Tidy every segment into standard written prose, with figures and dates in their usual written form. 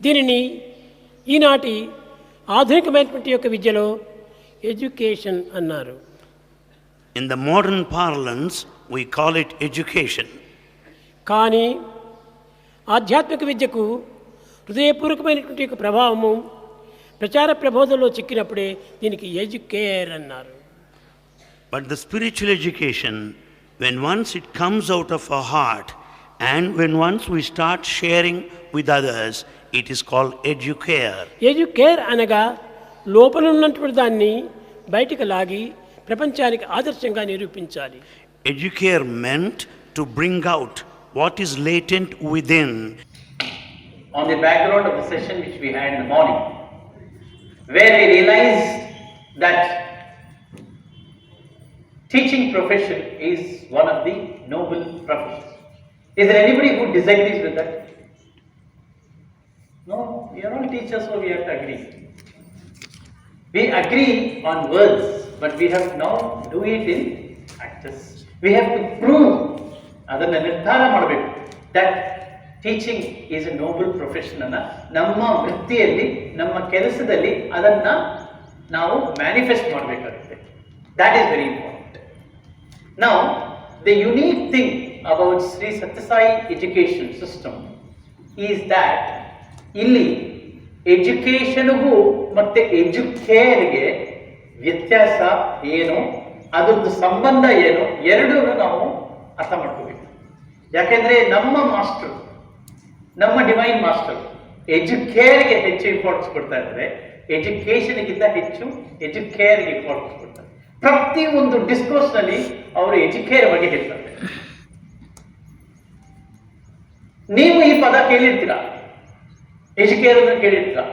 దీనిని ఈనాటి ఆధునికమైనటువంటి యొక్క విద్యలో ఎడ్యుకేషన్ అన్నారు. In the modern parlance, we call it education. కానీ ఆధ్యాత్మిక విద్యకు హృదయపూర్వకమైనటువంటి యొక్క ప్రభావము ప్రచార ప్రబోధంలో చిక్కినప్పుడే దీనికి ఎడ్యుకేర్ అన్నారు. But the spiritual education, when once it comes out of our heart and when once we start sharing with others, it is called educare. Educare అనగా లోపల ఉన్నటువంటి దాన్ని బయటికి లాగి ప్రపంచానికి ఆదర్శంగా నిరూపించాలి. Educare meant to bring out what is latent within. On the background of the session which we had in the morning, where we realized that teaching profession is one of the noble professions. Is there anybody who disagrees with that? No, we are all teachers, so we have to agree. We agree on words, but we have to now do it in practice. We have to prove, adana nirthara madabeku, that teaching is a noble profession anna namma vrittiyalli namma kelasadalli adanna ನಾವು manifest ಮಾಡಬೇಕಾಗುತ್ತೆ. That is very important. Now, the unique thing about Sri Satya Sai education system is that ಇಲ್ಲಿ ಎಜುಕೇಷನ್ಗೂ ಮತ್ತೆ ಎಜುಕೇರ್ಗೆ ವ್ಯತ್ಯಾಸ ಏನು, ಅದರದ್ದು ಸಂಬಂಧ ಏನು, ಎರಡೂ ನಾವು ಅರ್ಥ ಮಾಡ್ಕೋಬೇಕು. ಯಾಕೆಂದ್ರೆ ನಮ್ಮ ಮಾಸ್ಟರ್, ನಮ್ಮ ಡಿವೈನ್ ಮಾಸ್ಟರ್ ಎಜುಕೇರ್ಗೆ ಹೆಚ್ಚು ಇಂಪಾರ್ಟೆನ್ಸ್ ಕೊಡ್ತಾ ಇದ್ದಾರೆ, ಎಜುಕೇಷನ್ಗಿಂತ ಹೆಚ್ಚು ಎಜುಕೇರ್ಗೆ ಇಂಪಾರ್ಟೆನ್ಸ್ ಕೊಡ್ತಾರೆ. ಪ್ರತಿ ಒಂದು ಡಿಸ್ಕೋರ್ಸ್ ನಲ್ಲಿ ಅವರು ಎಜುಕೇರ್ ಬಗ್ಗೆ ಹೇಳ್ತಾರೆ. ನೀವು ಈ ಪದ ಕೇಳಿರ್ತೀರಾ, ಎಜುಕೇರ್ ಅಂತ ಕೇಳಿರ್ತೀರಾ.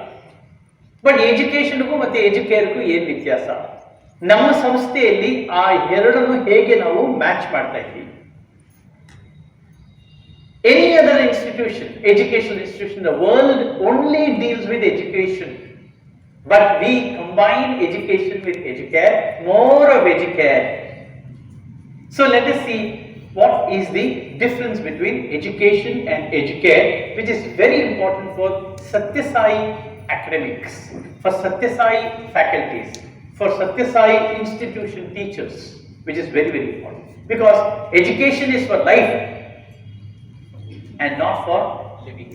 ಬಟ್ ಎಜುಕೇಷನ್ಗೂ ಮತ್ತೆ ಎಜುಕೇರ್ಗೂ ಏನ್ ವ್ಯತ್ಯಾಸ? ನಮ್ಮ ಸಂಸ್ಥೆಯಲ್ಲಿ ಆ ಎರಡನ್ನು ಹೇಗೆ ನಾವು ಮ್ಯಾಚ್ ಮಾಡ್ತಾ ಇದ್ದೀವಿ? Any other institution, educational institution in the world only deals with education. But we combine education with educare, more of educare. So let us see what is the difference between education and educare, which is very important for Satya Sai academics, for Satya Sai faculties, for Satya Sai institution teachers, which is very, very important. Because education is for life and not for living.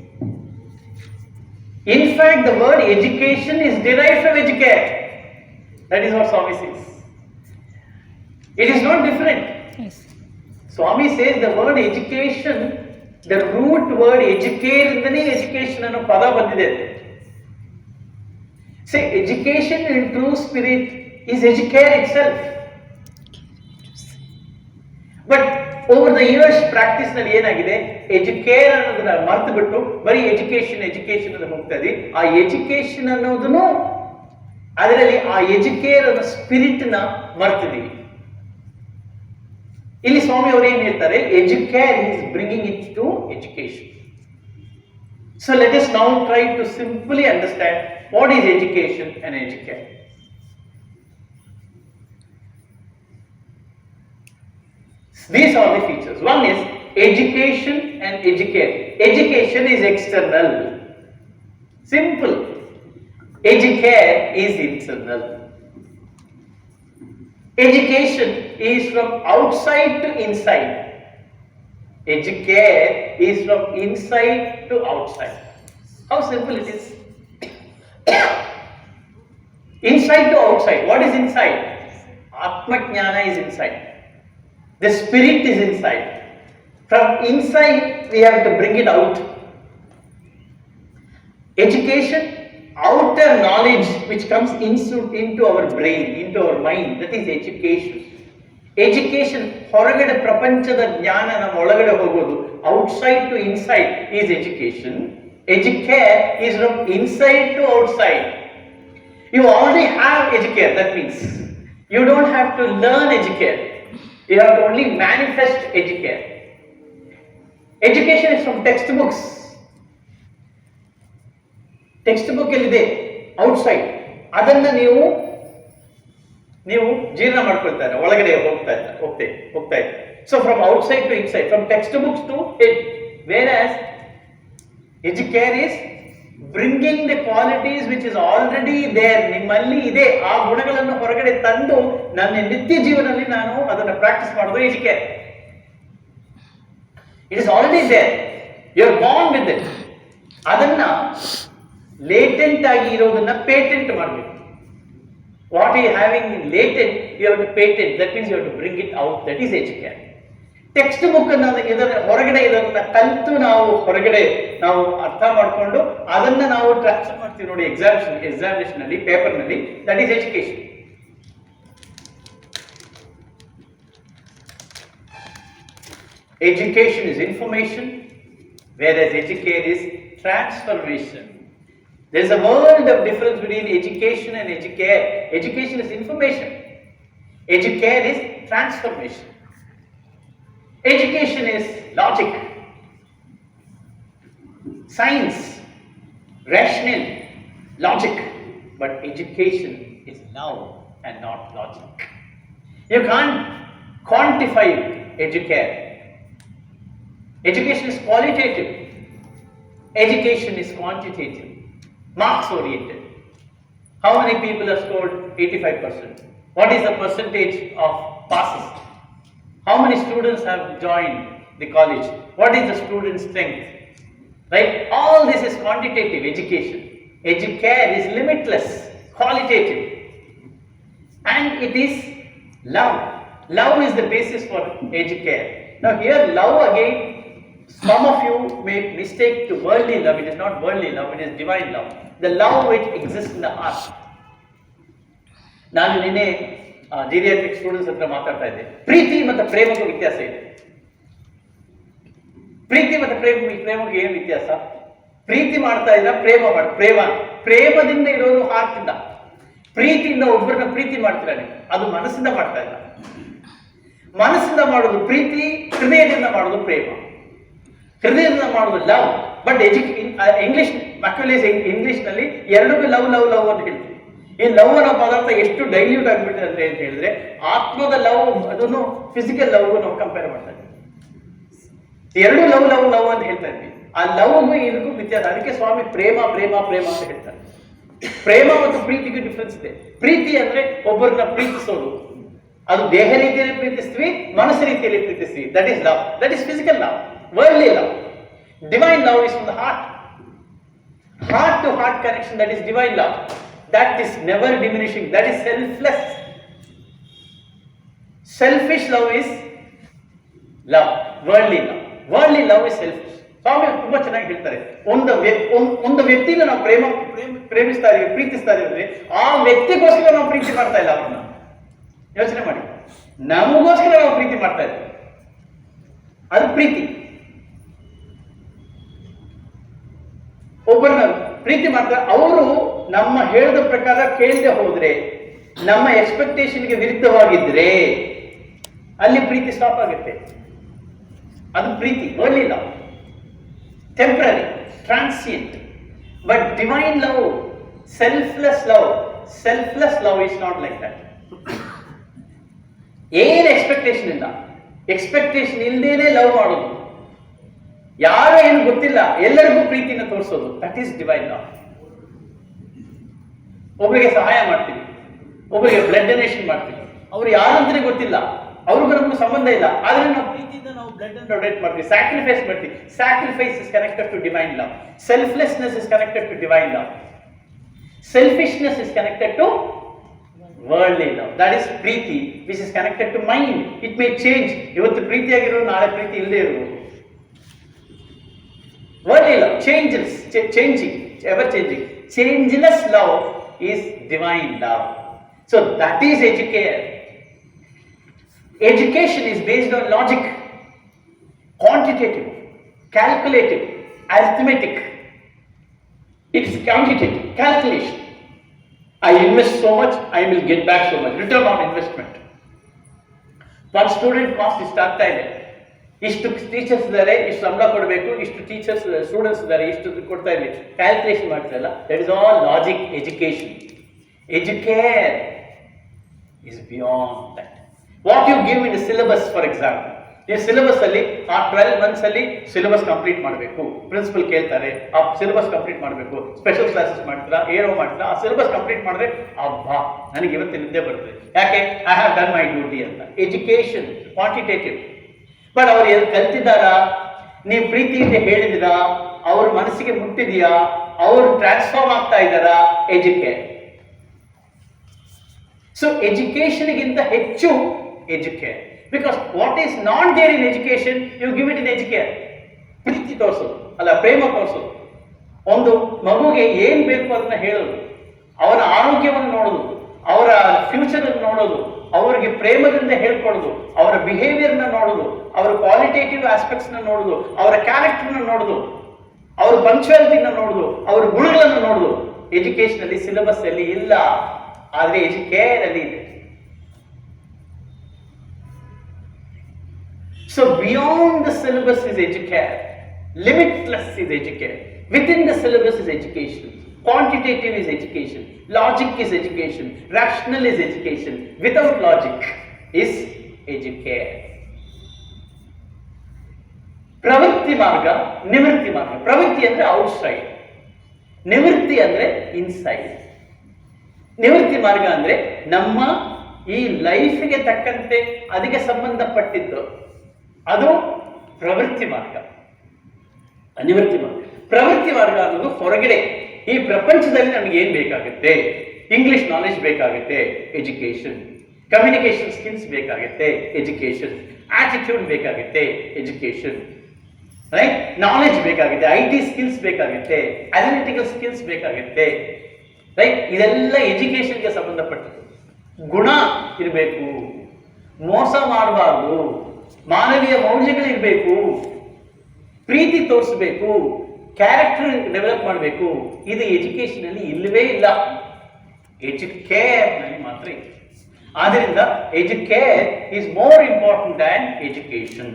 In fact, the word education is derived from educare. That is what Swami says. It is not different. Yes. Swami says the word education, the root word educare indane education anno pada bandide. Say education in true spirit is educare itself. But over the years practice ನಲ್ಲಿ ಏನಾಗಿದೆ, Educare ಅನ್ನೋದನ್ನ ಮರೆತು ಬಿಟ್ಟು ಬರೀ education ಅಂತ ಹೋಗ್ತಾ ಇದೆ. ಆ ಎಜುಕೇಶನ್ ಅನ್ನೋದನ್ನು ಅದರಲ್ಲಿ ಆ ಎಜುಕೇರ್ ಅನ್ನೋ ಸ್ಪಿರಿಟ್ ನ ಮರ್ತಿದೀವಿ. ಇಲ್ಲಿ ಸ್ವಾಮಿ ಅವರು ಏನ್ ಹೇಳ್ತಾರೆ, educare is bringing it to education. So let us now try to simply understand what is education and educare. These are the features. One is education and educare. Education is external. Simple. Educare is internal. Education is from outside to inside. Educare is from inside to outside. How simple it is. Inside to outside. What is inside? Atma Jnana is inside. The spirit is inside. From inside, we have to bring it out. Education, outer knowledge which comes into our brain, into our mind, that is education. Education, ಹೊರಗಡೆ ಪ್ರಪಂಚದ ಜ್ಞಾನ ನಮ್ಮ ಒಳಗಡೆ ಹೋಗೋದು, outside to inside is education. Educare is from inside to outside. You already have educare, that means you don't have to learn educare. You have to only manifest educare. Education is from textbooks. Textbook ಎಲ್ಲಿದೆ? Outside. ಅದನ್ನ ನೀವು ಜೀರ್ಣ ಮಾಡ್ಕೊಳ್ತಾರೆ, ಒಳಗಡೆ ಹೋಗ್ತಾ ಇದೆ. So from outside to inside, from textbooks to head. Whereas educare is bringing the qualities which is already there, ನಿಮ್ಮಲ್ಲಿ ಇದೆ, ಆ ಗುಣಗಳನ್ನು ಹೊರಗಡೆ ತಂದು ನನ್ನ ನಿತ್ಯ ಜೀವನದಲ್ಲಿ ನಾನು ಅದನ್ನು ಪ್ರಾಕ್ಟೀಸ್ ಮಾಡೋದು educare. It is already there, you are born with it. ಅದನ್ನ ಲೇಟೆಂಟ್ ಆಗಿ ಇರೋದನ್ನ ಪೇಟೆಂಟ್ ಮಾಡಬೇಕು. What you having in latent you have to patent, that means you have to bring it out, that is educare. Textbook ಇದರ ಹೊರಗಡೆ ಇದನ್ನ ಕಲಿತು ನಾವು ಹೊರಗಡೆ ನಾವು ಅರ್ಥ ಮಾಡಿಕೊಂಡು ಅದನ್ನ ನಾವು ಟ್ರಾನ್ಸ್ಫರ್ ಮಾಡ್ತೀವಿ ನೋಡಿ ಎಕ್ಸಾಮಿನೇಷನ್ ಅಲ್ಲಿ, ಪೇಪರ್ ನಲ್ಲಿ, that is education. Education is information, whereas educate is transformation. There is a world of difference between education and educare. Education is information. Educare is transformation. Education is logic, science, rational, logic. But education is love and not logic. You can't quantify educare. Education is qualitative. Education is quantitative, marks oriented. How many people have scored 85%? What is the percentage of passes? How many students have joined the college? What is the student strength? Right? All this is quantitative education. Educare is limitless, qualitative. And it is love. Love is the basis for educare. Now here love again, some of you make mistake to worldly love. It is not worldly love, it is divine love. The love which exists in the heart. ನಾನು ನಿನ್ನೆ geriatric students ಹತ್ರ ಮಾತಾಡ್ತಾ ಇದ್ದೆ. ಪ್ರೀತಿ ಮತ್ತು ಪ್ರೇಮಕ್ಕೂ ವ್ಯತ್ಯಾಸ ಇದೆ. ಪ್ರೀತಿ ಮತ್ತು ಪ್ರೇಮಕ್ಕೆ ಏನು ವ್ಯತ್ಯಾಸ? ಪ್ರೀತಿ ಮಾಡ್ತಾ ಇದ್ದ ಪ್ರೇಮದಿಂದ ಇರೋದು ಹಾರ್ಟ್ ಇಂದ. ಪ್ರೀತಿಯಿಂದ ಒಬ್ಬರನ್ನ ಪ್ರೀತಿ ಮಾಡ್ತಿದ್ದಾನೆ, ಅದು ಮನಸ್ಸಿಂದ ಮಾಡ್ತಾ ಇಲ್ಲ. ಮನಸ್ಸಿಂದ ಮಾಡೋದು ಪ್ರೀತಿ, ಹೃದಯದಿಂದ ಮಾಡೋದು ಪ್ರೇಮ. ಹೃದಯದಿಂದ ಮಾಡೋದು ಲವ್. ಬಟ್ ಇಂಗ್ಲಿಷ್ ಮಕ್ಕಳಲ್ಲಿ ಇಂಗ್ಲಿಷ್ ನಲ್ಲಿ ಎರಡಕ್ಕೂ ಲವ್ ಲವ್ ಲವ್ ಅಂತ ಹೇಳ್ತೀವಿ. ಈ ಲವ್ ಅನ್ನೋ ಪದಾರ್ಥ ಎಷ್ಟು ಡೈಲ್ಯೂಟ್ ಆಗಿಬಿಟ್ಟಿದೆ ಅಂತ ಹೇಳಿದ್ರೆ, ಆತ್ಮದ ಲವ್ ಅದನ್ನು ಫಿಸಿಕಲ್ ಲವ್ ನಾವು ಕಂಪೇರ್ ಮಾಡ್ತಾ ಇದ್ವಿ. ಎರಡು ಲವ್ ಲವ್ ಲವ್ ಅಂತ ಹೇಳ್ತಾ ಇದ್ವಿ. ಆ ಲವ್ಗೂ ಇದಕ್ಕೂ ವ್ಯತ್ಯಾಸ. ಅದಕ್ಕೆ ಸ್ವಾಮಿ ಪ್ರೇಮ ಪ್ರೇಮ ಪ್ರೇಮ ಅಂತ ಹೇಳ್ತಾರೆ. ಪ್ರೇಮ ಮತ್ತು ಪ್ರೀತಿಗೂ ಡಿಫ್ರೆನ್ಸ್ ಇದೆ. ಪ್ರೀತಿ ಅಂದ್ರೆ ಒಬ್ಬರನ್ನ ಪ್ರೀತಿಸೋದು, ಅದು ದೇಹ ರೀತಿಯಲ್ಲಿ ಪ್ರೀತಿಸ್ತೀವಿ, ಮನಸ್ಸು ರೀತಿಯಲ್ಲಿ ಪ್ರೀತಿಸ್ತೀವಿ. That is love, that is physical love, worldly love. Divine love is from the heart, heart to heart connection, that is divine love. That is never diminishing, that is selfless. Selfish love is love, worldly love. Worldly love is selfish. ಸ್ವಾಮಿ ತುಂಬಾ ಚೆನ್ನಾಗಿ ಹೇಳ್ತಾರೆ, ಒಂದು ವ್ಯಕ್ತಿನ ನಾವು ಪ್ರೇಮಿಸ್ತಾ ಇದೀವಿ, ಪ್ರೀತಿಸ್ತಾ ಇದೀವಿ, ಆ ವ್ಯಕ್ತಿಗೋಸ್ಕರ ನಾವು ಪ್ರೀತಿ ಮಾಡ್ತಾ ಇಲ್ಲ ಅವ್ರನ್ನ. ಯೋಚನೆ ಮಾಡಿ, ನಮಗೋಸ್ಕರ ನಾವು ಪ್ರೀತಿ ಮಾಡ್ತಾ ಇದ್ದೀವಿ, ಅದು ಪ್ರೀತಿ. ಒಬ್ಬರನ್ನ ಪ್ರೀತಿ ಮಾಡ್ತಾರೆ, ಅವರು ನಮ್ಮ ಹೇಳಿದ ಪ್ರಕಾರ ಕೇಳದೆ ಹೋದ್ರೆ, ನಮ್ಮ ಎಕ್ಸ್ಪೆಕ್ಟೇಷನ್ಗೆ ವಿರುದ್ಧವಾಗಿದ್ರೆ ಅಲ್ಲಿ ಪ್ರೀತಿ ಸ್ಟಾಪ್ ಆಗುತ್ತೆ. ಅದು ಪ್ರೀತಿ, worldly love, temporary, transient. But divine love, selfless love. Selfless love is not like that. ಏನು ಎಕ್ಸ್ಪೆಕ್ಟೇಷನ್ ಇಲ್ಲ, ಎಕ್ಸ್ಪೆಕ್ಟೇಷನ್ ಇಲ್ಲದೇನೆ ಲವ್ ಮಾಡೋದು, ಯಾರೋ ಏನು ಗೊತ್ತಿಲ್ಲ ಎಲ್ಲರಿಗೂ ಪ್ರೀತಿನ ತೋರಿಸೋದು, ದಟ್ ಈಸ್ ಡಿವೈನ್ ಲವ್. ಒಬ್ಬರಿಗೆ ಸಹಾಯ ಮಾಡ್ತೀವಿ, ಒಬ್ಬರಿಗೆ ಬ್ಲಡ್ ಡೊನೇಷನ್ ಮಾಡ್ತೀವಿ, ಅವ್ರು ಯಾರಂತಾನೆ ಗೊತ್ತಿಲ್ಲ, ಅವ್ರಿಗೂ ನಮಗೂ ಸಂಬಂಧ ಇಲ್ಲ, ಆದ್ರೆ ನಾವು ಪ್ರೀತಿಯಿಂದ ನಾವು ಬ್ಲಡ್ ಅನ್ನು ಡೊನೇಟ್ ಮಾಡ್ತೀವಿ, ಸ್ಯಾಕ್ರಿಫೈಸ್ ಮಾಡ್ತೀವಿ. Sacrifice is connected to divine love. Selflessness is connected to divine love. Selfishness is connected to worldly love. That is ಪ್ರೀತಿ which is connected to mind. It may change. ಇವತ್ತು ಪ್ರೀತಿಯಾಗಿರೋ ನಾಳೆ ಪ್ರೀತಿ ಇಲ್ಲದೆ ಇರುವುದು. Worldly love changes, changing, ever changing. Changeless love is divine love. So that is educare. Education is based on logic, quantitative, calculative, arithmetic. It is quantitative, calculation. I invest so much, I will get back so much. Return on investment. One student cost is ಆಗ್ತಾ ಇದೆ, ಇಷ್ಟು teachers ಇದ್ದಾರೆ, ಇಷ್ಟು ಸಂಬಳ ಕೊಡಬೇಕು, ಇಷ್ಟು teachers students ಇದ್ದಾರೆ, ಇಷ್ಟು ಕೊಡ್ತಾ ಇರಲಿ, ಕ್ಯಾಲ್ಕುಲೇಷನ್ ಮಾಡ್ತಿರಲ್ಲ. That is all logic education. Educare is beyond that. What you give in the syllabus, for example, ಈ ಸಿಲೆಬಸ್ ಅಲ್ಲಿ ಆ 12 ಮಂತ್ಸ್ ಅಲ್ಲಿ ಸಿಲೆಬಸ್ ಕಂಪ್ಲೀಟ್ ಮಾಡಬೇಕು. ಪ್ರಿನ್ಸಿಪಲ್ ಕೇಳ್ತಾರೆ, ಆ ಸಿಲೆಬಸ್ ಕಂಪ್ಲೀಟ್ ಮಾಡಬೇಕು. ಸ್ಪೆಷಲ್ ಕ್ಲಾಸಸ್ ಮಾಡ್ತೀರಾ, ಏನೋ ಮಾಡ್ತೀರಾ, ಆ ಸಿಲೆಬಸ್ ಕಂಪ್ಲೀಟ್ ಮಾಡಿದ್ರೆ ಅಬ್ಬಾ ನನಗೆ ಇವತ್ತು ನಿದ್ದೆ ಬರ್ತದೆ. ಯಾಕೆ? I have done my duty ಅಂತ. Education quantitative. ಬಟ್ ಅವ್ರು ಎಲ್ಲಿ ಕಲ್ತಿದ್ದಾರಾ? ನೀವು ಪ್ರೀತಿಯಿಂದ ಹೇಳಿದಿರಾ? ಅವ್ರ ಮನಸ್ಸಿಗೆ ಮುಟ್ಟಿದೆಯಾ? ಅವರು ಟ್ರಾನ್ಸ್ಫಾರ್ಮ್ ಆಗ್ತಾ ಇದ್ದಾರಾ? ಎಜುಕೇಟ್. ಸೊ ಎಜುಕೇಶನ್ಗಿಂತ ಹೆಚ್ಚು educate. Because what is not there in education, you give it in educate. ಪ್ರೀತಿ ತೋರಿಸೋದು ಅಲ್ಲ, ಪ್ರೇಮ ತೋರಿಸೋದು. ಒಂದು ಮಗುಗೆ ಏನ್ ಬೇಕು ಅದನ್ನ ಹೇಳೋದು, ಅವರ ಆರೋಗ್ಯವನ್ನು ನೋಡೋದು, ಅವರ ಫ್ಯೂಚರ್ ನೋಡೋದು, ಅವರಿಗೆ ಪ್ರೇಮದಿಂದ ಹೇಳ್ಕೊಡೋದು, ಅವರ ಬಿಹೇವಿಯರ್ನ ನೋಡೋದು, ಅವರ ಕ್ವಾಲಿಟೇಟಿವ್ ಆಸ್ಪೆಕ್ಟ್ಸ್ ನ ನೋಡೋದು, ಅವರ ಕ್ಯಾರೆಕ್ಟರ್ನ ನೋಡೋದು, ಅವರ ಪಂಕ್ಚುಯಾಲಿಟಿನ ನೋಡೋದು, ಅವರ ಗುಣಗಳನ್ನು ನೋಡೋದು. ಎಜುಕೇಶನ್ ಅಲ್ಲಿ ಸಿಲೆಬಸ್ ಅಲ್ಲಿ ಇಲ್ಲ, ಆದ್ರೆ ಎಜುಕೇರ್ ಅಲ್ಲಿ ಇದೆ. So beyond the syllabus is educare, limitless is educare. Within the syllabus is education. Quantitative is education. Logic is education. Rational is education. Without logic is educare. ಪ್ರವೃತ್ತಿ ಮಾರ್ಗ, ನಿವೃತ್ತಿ ಮಾರ್ಗ. ಪ್ರವೃತ್ತಿ ಅಂದ್ರೆ ಔಟ್ಸೈಡ್, ನಿವೃತ್ತಿ ಅಂದ್ರೆ ಇನ್ಸೈಡ್. ನಿವೃತ್ತಿ ಮಾರ್ಗ ಅಂದ್ರೆ ನಮ್ಮ ಈ ಲೈಫ್ಗೆ ತಕ್ಕಂತೆ ಅದಕ್ಕೆ ಸಂಬಂಧಪಟ್ಟಿದ್ದು, ಅದು ಪ್ರವೃತ್ತಿ ಮಾರ್ಗ. ನಿವೃತ್ತಿ ಮಾರ್ಗ. ಪ್ರವೃತ್ತಿ ಮಾರ್ಗ ಅನ್ನೋದು ಹೊರಗಡೆ ಈ ಪ್ರಪಂಚದಲ್ಲಿ ನಮ್ಗೆ ಏನ್ ಬೇಕಾಗುತ್ತೆ? ಇಂಗ್ಲಿಷ್ ನಾಲೆಜ್ ಬೇಕಾಗುತ್ತೆ, ಎಜುಕೇಶನ್. ಕಮ್ಯುನಿಕೇಶನ್ ಸ್ಕಿಲ್ಸ್ ಬೇಕಾಗುತ್ತೆ, ಎಜುಕೇಶನ್. ಆಟಿಟ್ಯೂಡ್ ಬೇಕಾಗುತ್ತೆ, ಎಜುಕೇಶನ್. ರೈಟ್? ನಾಲೆಜ್ ಬೇಕಾಗುತ್ತೆ, IT ಸ್ಕಿಲ್ಸ್ ಬೇಕಾಗುತ್ತೆ, ಅನಾಲಿಟಿಕಲ್ ಸ್ಕಿಲ್ಸ್ ಬೇಕಾಗುತ್ತೆ. ರೈಟ್? ಇದೆಲ್ಲ ಎಜುಕೇಶನ್ಗೆ ಸಂಬಂಧಪಟ್ಟದ್ದು. ಗುಣ ಇರಬೇಕು, ಮೋಸ ಮಾಡಬಾರ್ದು, ಮಾನವೀಯ ಮೌಲ್ಯಗಳಿರ್ಬೇಕು, ಪ್ರೀತಿ ತೋರಿಸಬೇಕು, ಕ್ಯಾರೆಕ್ಟರ್ ಡೆವಲಪ್ ಮಾಡಬೇಕು. ಇದು ಎಜುಕೇಶನ್ ಅಲ್ಲಿ ಇಲ್ಲವೇ ಇಲ್ಲ, ಎಜುಕೇರ್ ನಲ್ಲಿ ಮಾತ್ರ ಇದೆ. ಆದ್ದರಿಂದ Educare is more important than education.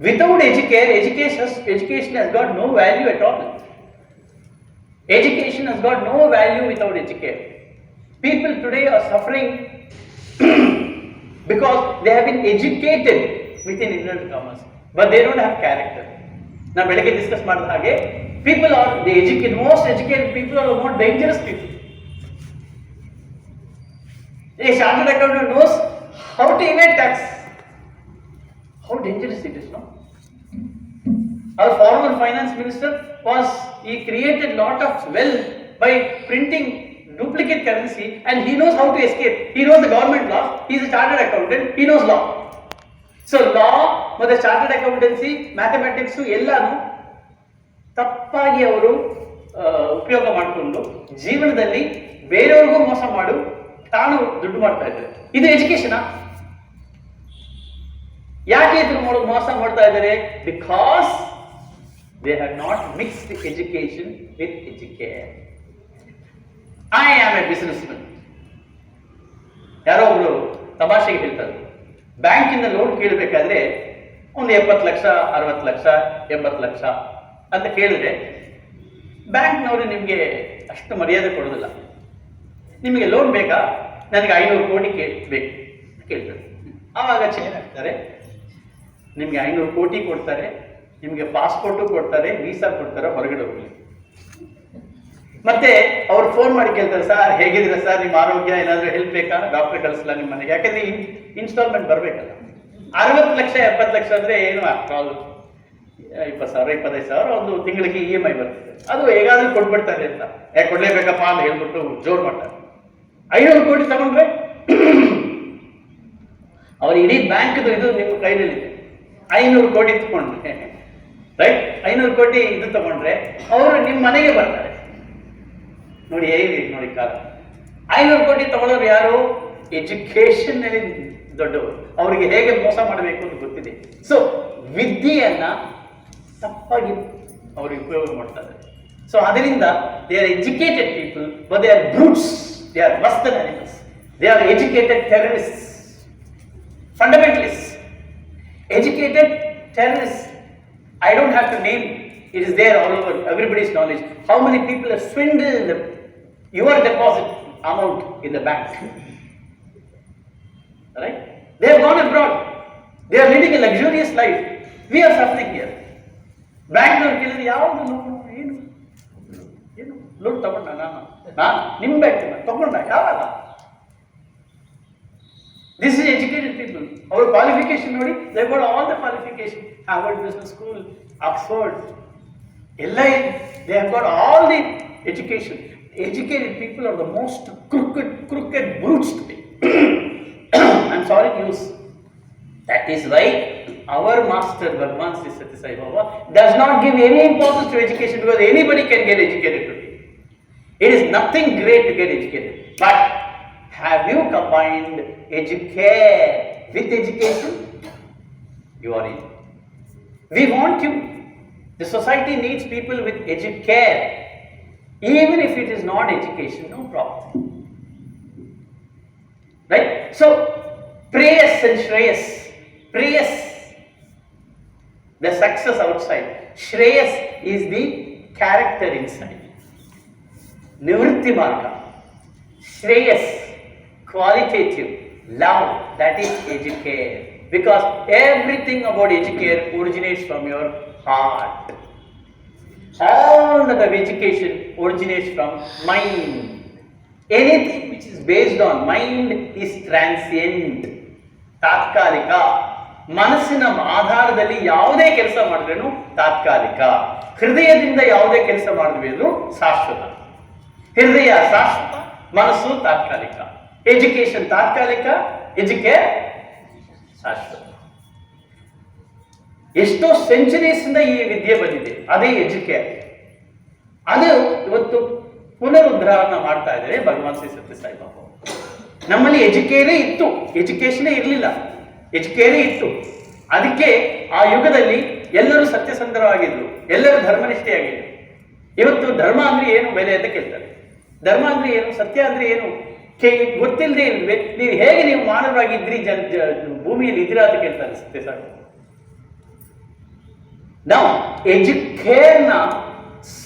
Without Educare, education has got no value at all. Education has got no value without educate. People today are suffering because they have been educated within inverted commas, but they don't have character. Now, ಬೆಳಗ್ಗೆ discuss ಮಾಡಿದ ಹಾಗೆ, people are the educated, most educated people are the more dangerous people. A chartered accountant knows how to evade tax. How dangerous it is, no? Our former finance minister he created lot of wealth by printing duplicate currency, and he knows how to escape. He knows the government law. He is a chartered accountant. He knows law. So law ಮತ್ತು chartered accountancy, mathematics ಎಲ್ಲಾನು ತಪ್ಪಾಗಿ ಅವರು ಉಪಯೋಗ ಮಾಡಿಕೊಂಡು ಜೀವನದಲ್ಲಿ ಬೇರೆಯವ್ರಿಗೂ ಮೋಸ ಮಾಡು ತಾನು ದುಡ್ಡು ಮಾಡ್ತಾ ಇದ್ದಾರೆ. ಇದು ಎಜುಕೇಶನಾ? ಯಾಕೆ ಇದ್ರ ಮೋಸ ಮಾಡ್ತಾ ಇದ್ದಾರೆ? Because they have not mixed education with educare. I am a businessman. ಯಾರೋ ಒಬ್ರು ತಮಾಷೆಗೆ ಹೇಳ್ತಾರೆ, ಬ್ಯಾಂಕಿಂದ ಲೋನ್ ಕೇಳಬೇಕಾದ್ರೆ ಒಂದು 70 ಲಕ್ಷ, 60 ಲಕ್ಷ, 80 ಲಕ್ಷ ಅಂತ ಕೇಳಿದ್ರೆ ಬ್ಯಾಂಕ್ನವರು ನಿಮಗೆ ಅಷ್ಟು ಮರ್ಯಾದೆ ಕೊಡೋದಿಲ್ಲ. ನಿಮಗೆ ಲೋನ್ ಬೇಕಾ? ನನಗೆ 500 ಕೋಟಿ ಬೇಕು ಕೇಳ್ತಾರೆ. ಆವಾಗ ಚೇಂಜ್ ಆಗ್ತಾರೆ, ನಿಮಗೆ 500 ಕೋಟಿ ಕೊಡ್ತಾರೆ, ನಿಮಗೆ ಪಾಸ್ಪೋರ್ಟು ಕೊಡ್ತಾರೆ, ವೀಸಾ ಕೊಡ್ತಾರೆ, ಹೊರಗಡೆ ಹೋಗ್ಲಿ. ಮತ್ತೆ ಅವ್ರು ಫೋನ್ ಮಾಡಿ ಕೇಳ್ತಾರೆ, ಸರ್ ಹೇಗಿದ್ದೀರಾ ಸರ್, ನಿಮ್ಮ ಆರೋಗ್ಯ ಏನಾದರೂ ಹೆಲ್ಪ್ ಬೇಕಾ, ಡಾಕ್ಟರ್ ಕಳಿಸಲ್ಲ ನಿಮ್ಮ ಮನೆಗೆ. ಯಾಕಂದ್ರೆ ಇನ್ಸ್ಟಾಲ್ಮೆಂಟ್ ಬರಬೇಕಲ್ಲ. 60 ಲಕ್ಷ 70 ಲಕ್ಷ ಅಂದ್ರೆ ಏನು ಆಗ್ತಾಲ್ 20,000 25,000 ಒಂದು ತಿಂಗಳಿಗೆ EMI ಬರ್ತದೆ. ಅದು ಹೇಗಾದ್ರೂ ಕೊಟ್ಬಿಡ್ತಾರೆ ಅಂತ, ಯಾಕೆ ಕೊಡ್ಲೇಬೇಕಪ್ಪ ಅಂತ ಹೇಳ್ಬಿಟ್ಟು ಜೋರ್ ಮಾಡ್ತಾರೆ. 500 ಕೋಟಿ ತಗೊಂಡ್ರೆ ಅವ್ರ ಇಡೀ ಬ್ಯಾಂಕ್ದು ಇದು ನಿಮ್ಮ ಕೈನಲ್ಲಿದೆ. 500 ಕೋಟಿ ತಗೊಂಡ್ರೆ, ರೈಟ್, 500 ಕೋಟಿ ಇದು ತಗೊಂಡ್ರೆ ಅವರು ನಿಮ್ಮ ಮನೆಗೆ ಬರ್ತಾರೆ. ನೋಡಿ ಹೇಗಿದೆ ನೋಡಿ ಕಾಲ. 500 ಕೋಟಿ ತಗೊಳ್ಳೋರು ಯಾರು? ಎಜುಕೇಶನ್ ನಲ್ಲಿ ದೊಡ್ಡವರು. ಅವರಿಗೆ ಹೇಗೆ ಮೋಸ ಮಾಡಬೇಕು ಅಂತ ಗೊತ್ತಿದೆ. ಸೊ ವಿದ್ಯೆಯನ್ನ ತಪ್ಪಾಗಿ ಅವ್ರಿಗೆ ಉಪಯೋಗ ಮಾಡ್ತಾರೆ. ಸೊ ಅದರಿಂದ they are educated people, but they are brutes, they are worse than animals, they are educated terrorists, fundamentalists. Educated terrorists, I don't have to name, it is there all over everybody's knowledge. How many people have swindled your deposit amount in the bank? Right? They have gone abroad. They are leading a luxurious life. We are suffering here. ಬ್ಯಾಂಕ್ನವ್ರು ಕೇಳಿದ್ರೆ ಯಾವುದು loan ಏನು ಏನು loan ತಗೊಂಡ ನಾನು ನಿಮ್ಮ bank ತಗೊಂಡ ಯಾವಾಗ? This is educated people. Our qualification ನೋಡಿ, they got all the qualification. Harvard Business School, Oxford, LI, they have got all the education. Educated people are the most crooked brutes today. I'm sorry to use. That is why our master Bhagwan Sri Sathya Sai Baba does not give any importance to education, because anybody can get educated today. It is nothing great to get educated. But have you combined educare with education? You are in. We want you. The society needs people with educare. Even if it is not education, no problem. Right? So, prayers and shreyas. Prayers, the success outside. Shreyas is the character inside. Nivritti marga. Shreyas, qualitative, love, that is educare. Because everything about educare originates from your heart. All of education originates from mind. Anything which is based on mind is transient, ತಾತ್ಕಾಲಿಕ. ಮನಸ್ಸಿನ ಆಧಾರದಲ್ಲಿ ಯಾವುದೇ ಕೆಲಸ ಮಾಡಿದ್ರೂ ತಾತ್ಕಾಲಿಕ. ಹೃದಯದಿಂದ ಯಾವುದೇ ಕೆಲಸ ಮಾಡಿದ್ರೂ ಶಾಶ್ವತ. ಹೃದಯ ಶಾಶ್ವತ, ಮನಸ್ಸು ತಾತ್ಕಾಲಿಕ. ಎಜುಕೇಶನ್ ತಾತ್ಕಾಲಿಕ, ಎಜುಕೇರ್ ಶಾಶ್ವತ. ಎಷ್ಟೋ ಸೆಂಚುರೀಸ್ ಇಂದ ಈ ವಿದ್ಯೆ ಬಂದಿದೆ, ಅದೇ ಎಜುಕೇರ್. ಅದು ಇವತ್ತು ಪುನರುದ್ಧಾರಣ ಮಾಡ್ತಾ ಇದ್ದಾರೆ ಭಗವಾನ್ ಶ್ರೀ ಸತ್ಯ ಸಾಯಿ ಬಾಬಾ. ನಮ್ಮಲ್ಲಿ ಎಜುಕೇರೇ ಇತ್ತು, ಎಜುಕೇಶನೇ ಇರಲಿಲ್ಲ, ಎಜುಕೇರೇ ಇತ್ತು. ಅದಕ್ಕೆ ಆ ಯುಗದಲ್ಲಿ ಎಲ್ಲರೂ ಸತ್ಯಸಂಧರಾಗಿದ್ರು, ಎಲ್ಲರೂ ಧರ್ಮನಿಷ್ಠೆಯಾಗಿದ್ರು. ಇವತ್ತು ಧರ್ಮ ಅಂದ್ರೆ ಏನು ಬೆಲೆ ಅಂತ ಕೇಳ್ತಾರೆ. ಧರ್ಮ ಅಂದ್ರೆ ಏನು, ಸತ್ಯ ಅಂದ್ರೆ ಏನು ಗೊತ್ತಿಲ್ಲದೆ ಇಲ್ವೇ? ನೀವು ಮಾನವರಾಗಿದ್ರಿ, ಭೂಮಿಯಲ್ಲಿ ಇದ್ದೀರಾ ಅಂತ ಕೇಳ್ತಾರೆ ಸತ್ಯ ಸಾಯಿ. ನಾವು ಎಜುಕೇರ್ನ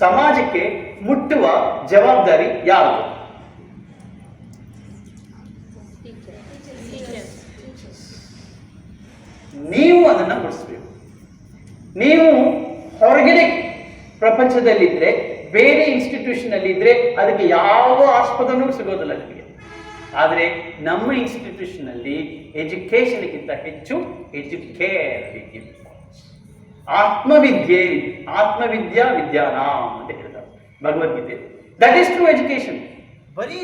ಸಮಾಜಕ್ಕೆ ಮುಟ್ಟುವ ಜವಾಬ್ದಾರಿ ಯಾವುದು? ನೀವು ಅದನ್ನು ಮುಡಿಸ್ಬೇಕು. ನೀವು ಹೊರಗಡೆ ಪ್ರಪಂಚದಲ್ಲಿದ್ದರೆ, ಬೇರೆ ಇನ್ಸ್ಟಿಟ್ಯೂಷನ್ ಅಲ್ಲಿ ಇದ್ರೆ ಅದಕ್ಕೆ ಯಾವ ಆಸ್ಪದನೂ ಸಿಗೋದಿಲ್ಲ ನಿಮಗೆ. ಆದರೆ ನಮ್ಮ ಇನ್ಸ್ಟಿಟ್ಯೂಷನ್ ಅಲ್ಲಿ ಎಜುಕೇಶನ್ಗಿಂತ ಹೆಚ್ಚು ಎಜುಕೇರ್. ಆತ್ಮವಿದ್ಯಾ ವಿದ್ಯಾನಾಂ ಅಂತ ಹೇಳ್ತಾರೆ Bhagavad Gita. That is true education. ಬರೀ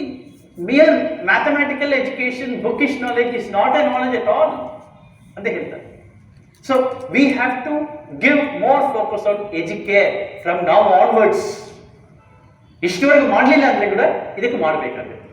mere mathematical education, bookish knowledge is not a knowledge at all ಅಂತ ಹೇಳ್ತಾರೆ. So we have to give more focus on educare from now onwards. ಇಷ್ಟವರೆಗೂ ಮಾಡಲಿಲ್ಲ ಅಂದ್ರೆ ಕೂಡ ಇದಕ್ಕೆ ಮಾಡಬೇಕಾಗುತ್ತೆ.